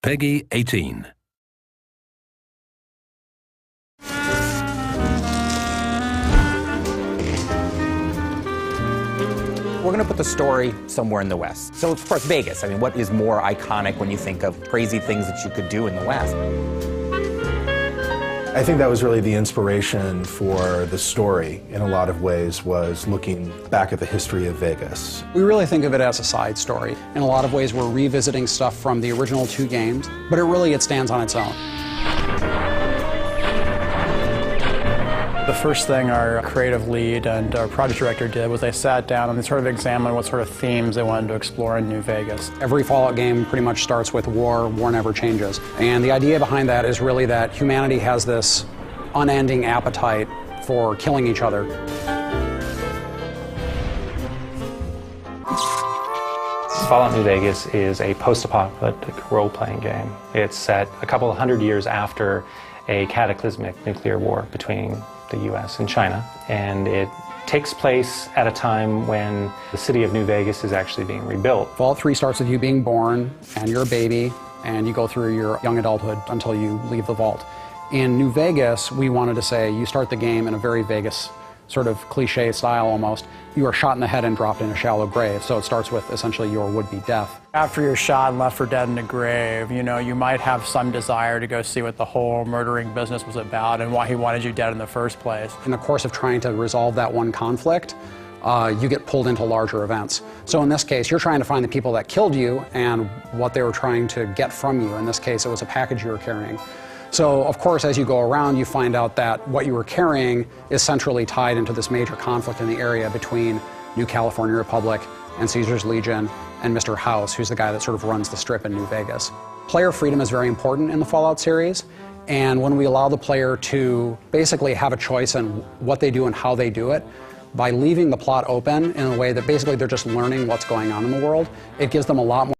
PEGI 18. We're going to put the story somewhere in the West. So, of course, Vegas. I mean, what is more iconic when you think of crazy things that you could do in the West? I think that was really the inspiration for the story, in a lot of ways, was looking back at the history of Vegas. We really think of it as a side story. In a lot of ways, we're revisiting stuff from the original 2 games, but it stands on its own. The first thing our creative lead and our project director did was they sat down and they sort of examined what sort of themes they wanted to explore in New Vegas. Every Fallout game pretty much starts with war. War never changes. And the idea behind that is really that humanity has this unending appetite for killing each other. Fallout New Vegas is a post-apocalyptic role-playing game. It's set a couple of hundred years after a cataclysmic nuclear war between the US and China, and it takes place at a time when the city of New Vegas is actually being rebuilt. Fallout 3 starts with you being born, and you're a baby, and you go through your young adulthood until you leave the vault. In New Vegas, we wanted to say you start the game in a very Vegas sort of cliche style almost. You are shot in the head and dropped in a shallow grave, so it starts with essentially your would-be death. After you're shot and left for dead in a grave, you know, you might have some desire to go see what the whole murdering business was about and why he wanted you dead in the first place. In the course of trying to resolve that one conflict, you get pulled into larger events. So in this case, you're trying to find the people that killed you and what they were trying to get from you. In this case, it was a package you were carrying. So, of course, as you go around, you find out that what you were carrying is centrally tied into this major conflict in the area between New California Republic and Caesar's Legion and Mr. House, who's the guy that sort of runs the strip in New Vegas. Player freedom is very important in the Fallout series, and when we allow the player to basically have a choice in what they do and how they do it, by leaving the plot open in a way that basically they're just learning what's going on in the world, it gives them a lot more